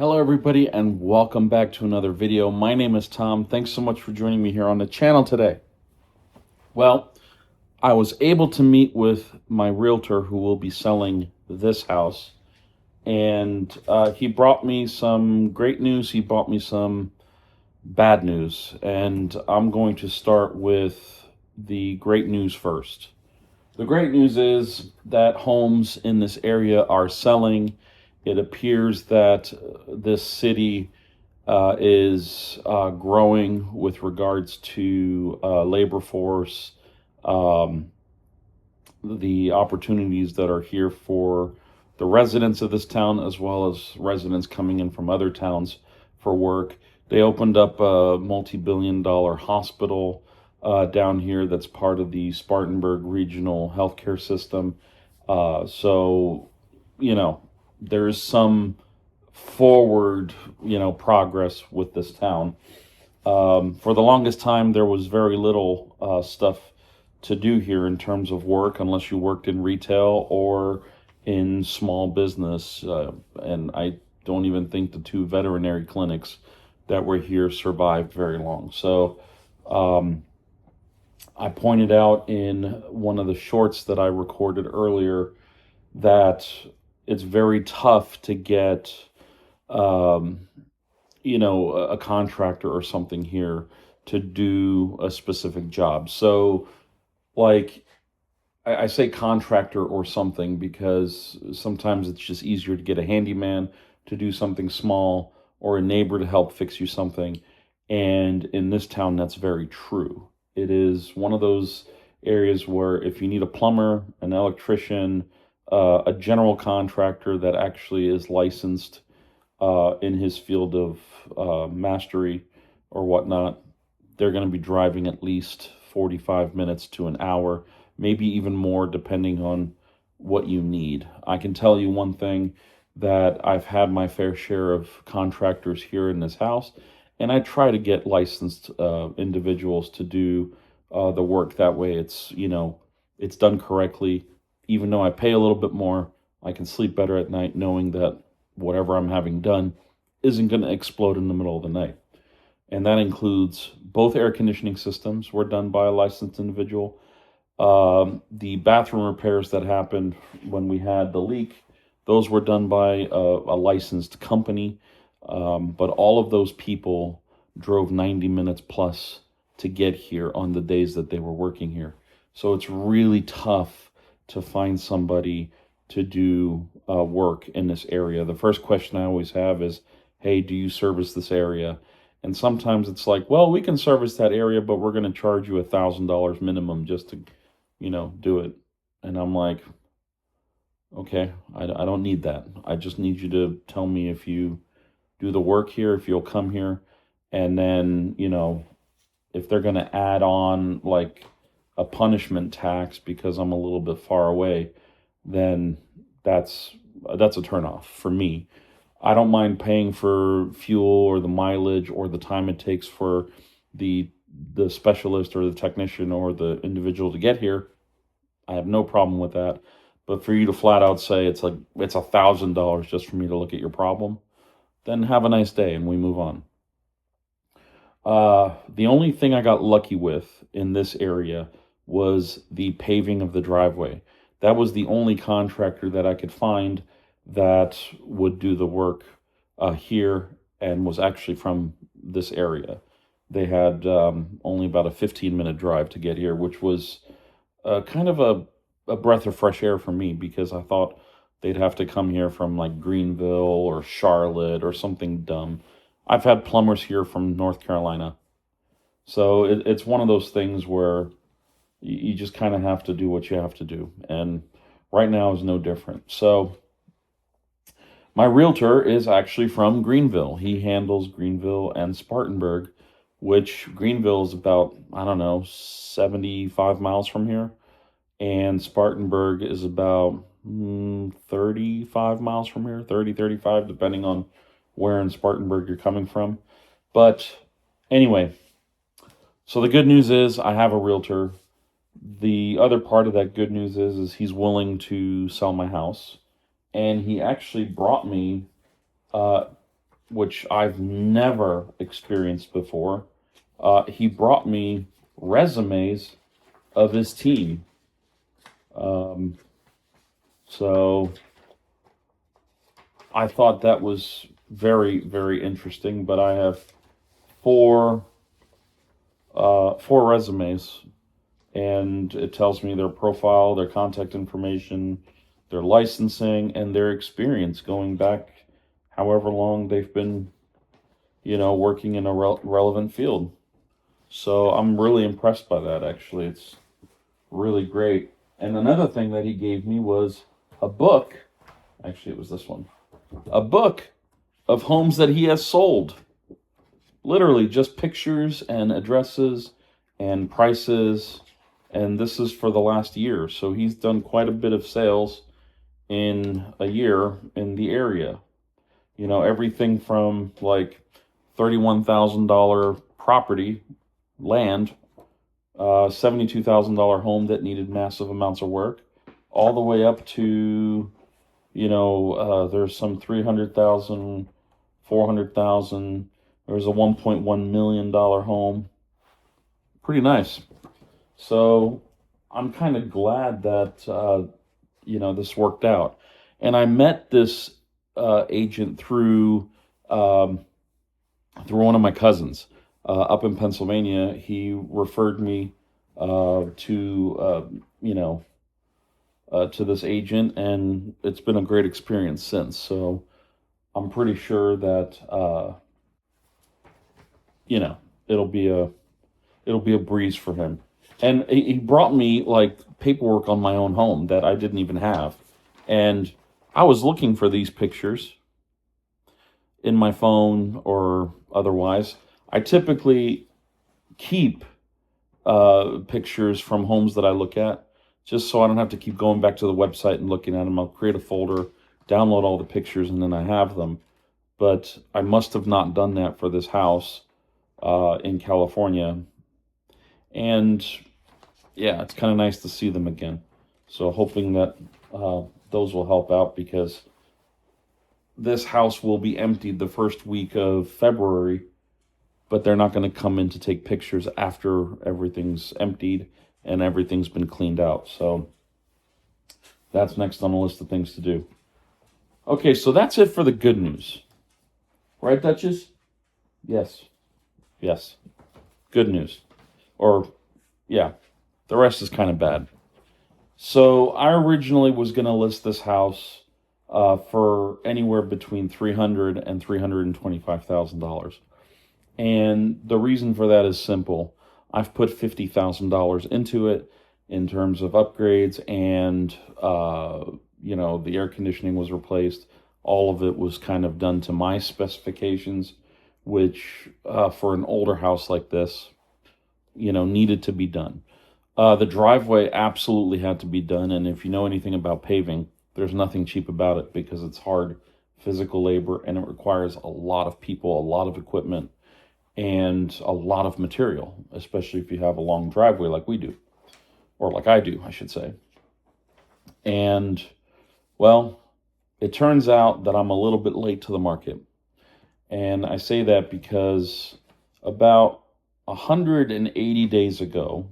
Hello everybody and welcome back to another video. My name is Tom. Thanks so much for joining me here on the channel today. Well, I was able to meet with my realtor who will be selling this house, and he brought me some great news. He brought me some bad news, and I'm going to start with the great news first. The great news is that homes in this area are selling. It appears that this city is growing with regards to labor force, um, the opportunities that are here for the residents of this town, as well as residents coming in from other towns for work. They opened up a multi-billion-dollar hospital down here that's part of the Spartanburg Regional Healthcare System. So, there is some forward, progress with this town. For the longest time, there was very little stuff to do here in terms of work, unless you worked in retail or in small business. And I don't even think the two veterinary clinics that were here survived very long. So I pointed out in one of the shorts that I recorded earlier that it's very tough to get a contractor or something here to do a specific job. So, like, I say contractor or something because sometimes it's just easier to get a handyman to do something small or a neighbor to help fix you something. And in this town, that's very true. It is one of those areas where if you need a plumber, an electrician, a general contractor that actually is licensed in his field of mastery or whatnot, they're going to be driving at least 45 minutes to an hour, maybe even more, depending on what you need. I can tell you one thing, that I've had my fair share of contractors here in this house, and I try to get licensed individuals to do the work. That way it's done correctly. Even though I pay a little bit more, I can sleep better at night knowing that whatever I'm having done isn't going to explode in the middle of the night. And that includes both air conditioning systems were done by a licensed individual. The bathroom repairs that happened when we had the leak, those were done by a licensed company. But all of those people drove 90 minutes plus to get here on the days that they were working here. So it's really tough to find somebody to do work in this area. The first question I always have is, hey, do you service this area? And sometimes it's like, well, we can service that area, but we're going to charge you $1,000 minimum just to, do it. And I'm like, okay, I don't need that. I just need you to tell me if you do the work here, if you'll come here. And then, if they're going to add on like a punishment tax because I'm a little bit far away, then that's a turnoff for me. I don't mind paying for fuel or the mileage or the time it takes for the specialist or the technician or the individual to get here. I have no problem with that. But for you to flat out say it's $1,000 just for me to look at your problem, then have a nice day and we move on. The only thing I got lucky with in this area was the paving of the driveway. That was the only contractor that I could find that would do the work here and was actually from this area. They had only about a 15-minute drive to get here, which was kind of a breath of fresh air for me because I thought they'd have to come here from like Greenville or Charlotte or something dumb. I've had plumbers here from North Carolina. So it's one of those things where you just kind of have to do what you have to do. And right now is no different. So my realtor is actually from Greenville. He handles Greenville and Spartanburg, which Greenville is about, 75 miles from here. And Spartanburg is about 35 miles from here, 30, 35, depending on where in Spartanburg you're coming from. But anyway, so the good news is I have a realtor. The other part of that good news is he's willing to sell my house. And he actually brought me which I've never experienced before. He brought me resumes of his team. Um, so I thought that was very, very interesting. But I have four four resumes, and it tells me their profile, their contact information, their licensing, and their experience going back however long they've been, working in a relevant field. So I'm really impressed by that, actually. It's really great. And another thing that he gave me was a book. Actually, it was this one. A book of homes that he has sold. Literally just pictures and addresses and prices. And this is for the last year. So he's done quite a bit of sales in a year in the area. Everything from like $31,000 property, land, $72,000 home that needed massive amounts of work, all the way up to, there's some 300,000, 400,000. There's a $1.1 million home. Pretty nice. So I'm kind of glad that, this worked out. And I met this agent through one of my cousins up in Pennsylvania. He referred me to this agent, and it's been a great experience since. So I'm pretty sure that it'll be a breeze for him. And he brought me like paperwork on my own home that I didn't even have, and I was looking for these pictures in my phone or otherwise. I typically keep pictures from homes that I look at, just so I don't have to keep going back to the website and looking at them. I'll create a folder, download all the pictures, and then I have them. But I must have not done that for this house in California. And yeah, it's kind of nice to see them again. So hoping that those will help out, because this house will be emptied the first week of February, but they're not going to come in to take pictures after everything's emptied and everything's been cleaned out. So that's next on the list of things to do. Okay, so that's it for the good news. Right, Duchess? Yes. Yes. Good news. Or, yeah, the rest is kind of bad. So I originally was going to list this house for anywhere between $300,000 and $325,000. And the reason for that is simple. I've put $50,000 into it in terms of upgrades, and the air conditioning was replaced. All of it was kind of done to my specifications, which for an older house like this, needed to be done. The driveway absolutely had to be done, and if you know anything about paving, there's nothing cheap about it, because it's hard physical labor, and it requires a lot of people, a lot of equipment, and a lot of material, especially if you have a long driveway like we do, or like I do, I should say. And, well, it turns out that I'm a little bit late to the market. And I say that because about 180 days ago,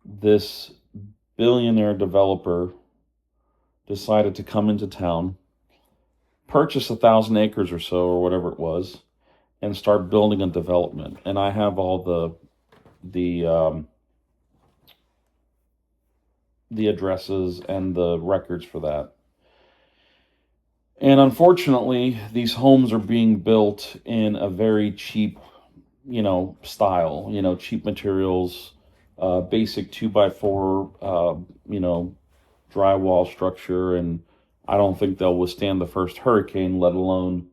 this billionaire developer decided to come into town, purchase 1,000 acres or so, or whatever it was, and start building a development. And I have all the addresses and the records for that. And unfortunately, these homes are being built in a very cheap, style, cheap materials, basic 2x4, drywall structure. And I don't think they'll withstand the first hurricane, let alone,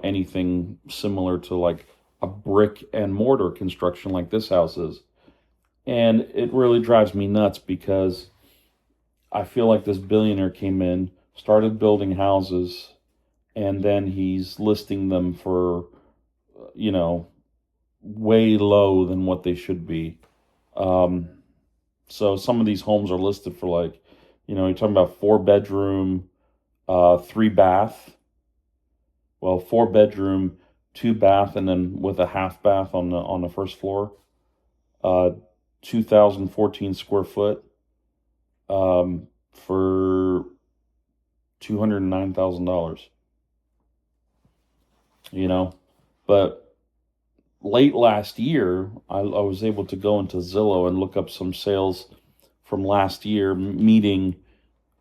anything similar to like a brick and mortar construction like this house is. And it really drives me nuts, because I feel like this billionaire came in, started building houses, and then he's listing them for, way low than what they should be. So some of these homes are listed for like, you're talking about 4-bedroom, 3-bath, well, 4 bedroom, 2 bath, and then with a half bath on the first floor. 2014 square foot, for $209,000. You know, but late last year, I was able to go into Zillow and look up some sales from last year, meeting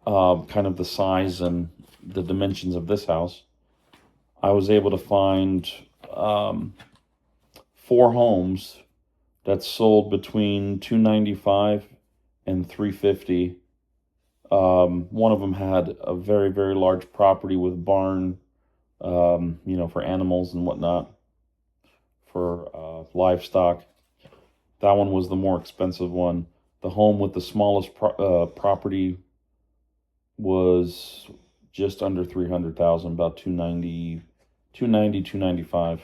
kind of the size and the dimensions of this house. I was able to find um, 4 homes that sold between 295 and 350. One of them had a very, very large property with barn, for animals and whatnot, for livestock. That one was the more expensive one. The home with the smallest property was just under 300,000, about 290, 290, 295.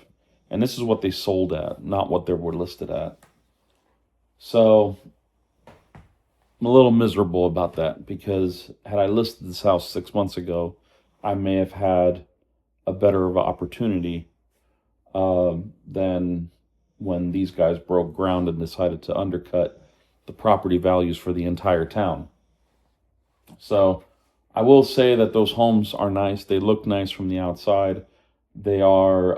And this is what they sold at, not what they were listed at. So I'm a little miserable about that, because had I listed this house 6 months ago, I may have had a better of an opportunity than when these guys broke ground and decided to undercut the property values for the entire town. So I will say that those homes are nice. They look nice from the outside. They are,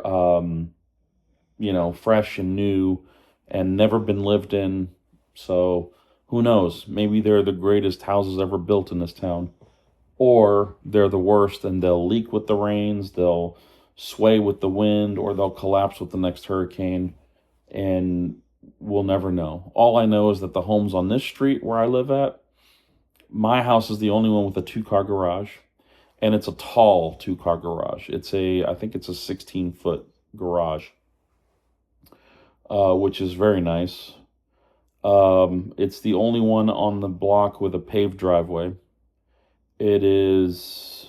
fresh and new and never been lived in. So who knows? Maybe they're the greatest houses ever built in this town. Or they're the worst and they'll leak with the rains, they'll sway with the wind, or they'll collapse with the next hurricane. And we'll never know. All I know is that the homes on this street where I live at, my house is the only one with a 2-car garage, and it's a tall 2-car garage. I think it's a 16-foot garage, which is very nice. It's the only one on the block with a paved driveway. It is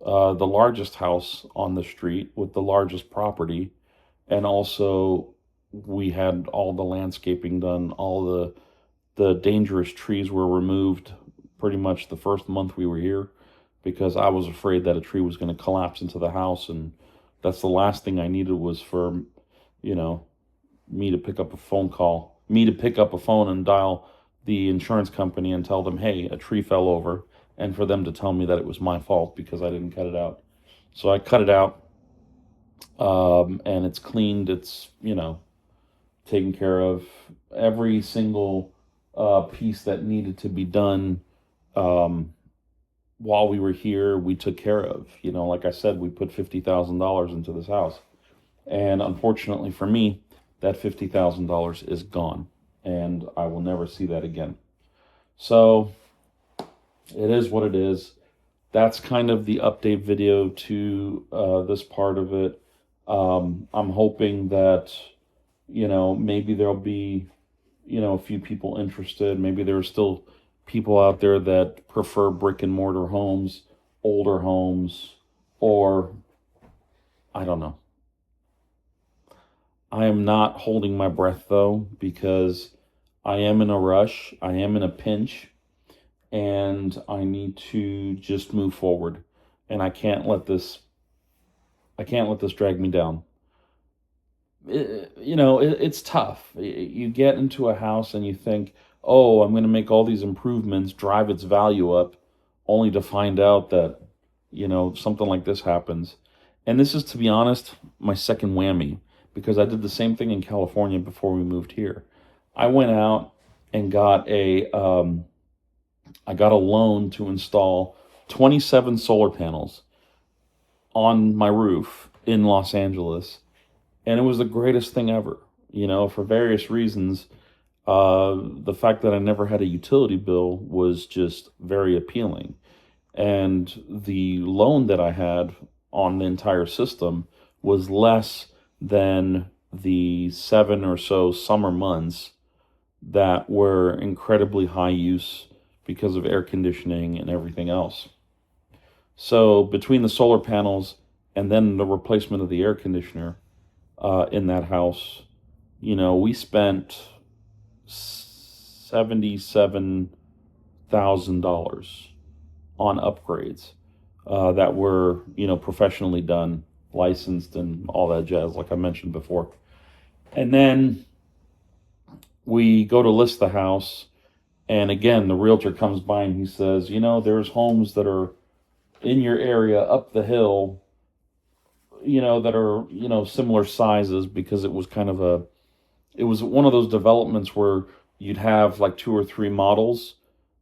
the largest house on the street with the largest property, and also we had all the landscaping done. All the dangerous trees were removed pretty much the first month we were here, because I was afraid that a tree was going to collapse into the house, and that's the last thing I needed, was for, you know, me to pick up a phone and dial the insurance company and tell them, hey, a tree fell over, and for them to tell me that it was my fault because I didn't cut it out. So I cut it out, and it's cleaned. It's, taken care of. Every single piece that needed to be done while we were here, we took care of. Like I said, we put $50,000 into this house. And unfortunately for me, that $50,000 is gone, and I will never see that again. So it is what it is. That's kind of the update video to this part of it. I'm hoping that, maybe there'll be, a few people interested. Maybe there are still people out there that prefer brick and mortar homes, older homes, or I don't know. I am not holding my breath though, because I am in a rush. I am in a pinch, and I need to just move forward. And I can't let this drag me down. It's tough. You get into a house and you think, oh, I'm going to make all these improvements, drive its value up, only to find out that, something like this happens. And this is, to be honest, my second whammy, because I did the same thing in California before we moved here. I went out and got I got a loan to install 27 solar panels on my roof in Los Angeles, and it was the greatest thing ever. For various reasons, the fact that I never had a utility bill was just very appealing, and the loan that I had on the entire system was less than the 7 or so summer months that were incredibly high use because of air conditioning and everything else. So between the solar panels and then the replacement of the air conditioner in that house, we spent $77,000 on upgrades. that were, professionally done, licensed, and all that jazz, like I mentioned before. And then we go to list the house, and again, the realtor comes by and he says, there's homes that are in your area up the hill, that are, similar sizes, because it was one of those developments where you'd have like two or three models,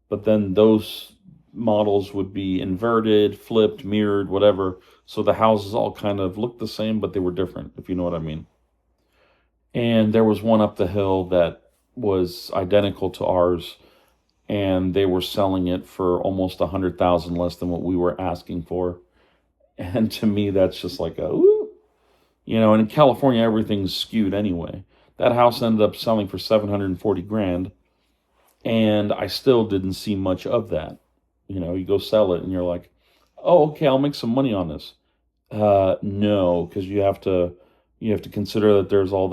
but then those models would be inverted, flipped, mirrored, whatever. So the houses all kind of looked the same, but they were different, if you know what I mean. And there was one up the hill that was identical to ours, and they were selling it for almost 100,000 less than what we were asking for. And to me, that's just like a ooh. And in California, everything's skewed anyway. That house ended up selling for 740 grand, and I still didn't see much of that. You go sell it, and you're like, "Oh, okay, I'll make some money on this." No, because you have to consider that there's all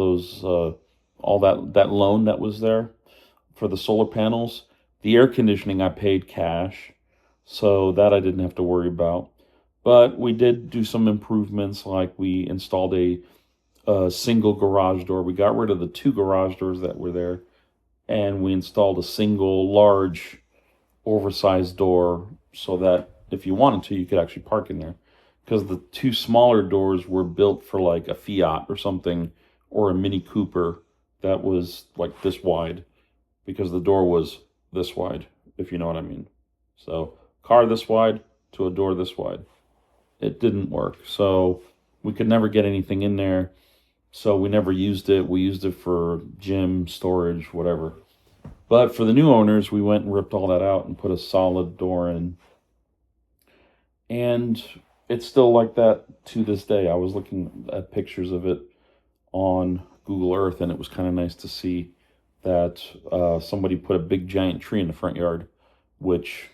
that loan that was there for the solar panels. The air conditioning I paid cash, so that I didn't have to worry about. But we did do some improvements, like we installed a single garage door. We got rid of the two garage doors that were there, and we installed a single large oversized door, so that if you wanted to, you could actually park in there. Because the two smaller doors were built for like a Fiat or something, or a Mini Cooper that was like this wide, because the door was this wide, if you know what I mean. So, car this wide to a door this wide. It didn't work. So, we could never get anything in there. So, we never used it. We used it for gym, storage, whatever. But for the new owners, we went and ripped all that out and put a solid door in. And it's still like that to this day. I was looking at pictures of it on Google Earth, and it was kind of nice to see that somebody put a big giant tree in the front yard, which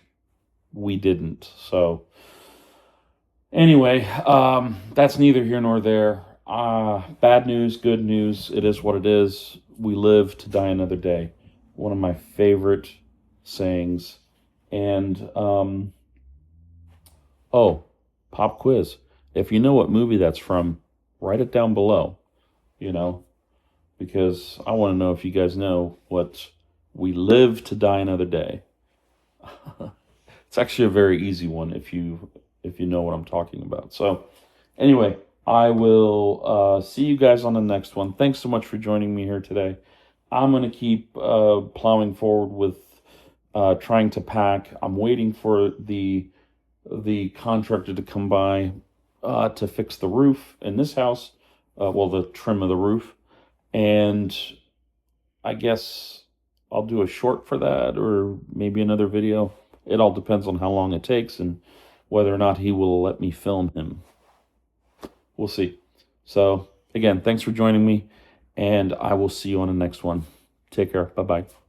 we didn't. So anyway, that's neither here nor there. Bad news, good news. It is what it is. We live to die another day. One of my favorite sayings. And oh, pop quiz. If you know what movie that's from, write it down below. Because I want to know if you guys know what "We Live to Die Another Day." It's actually a very easy one if you know what I'm talking about. So anyway, I will see you guys on the next one. Thanks so much for joining me here today. I'm going to keep plowing forward with trying to pack. I'm waiting for the contractor to come by to fix the roof in this house. The trim of the roof. And I guess I'll do a short for that, or maybe another video. It all depends on how long it takes and whether or not he will let me film him. We'll see. So again, thanks for joining me, and I will see you on the next one. Take care. Bye-bye.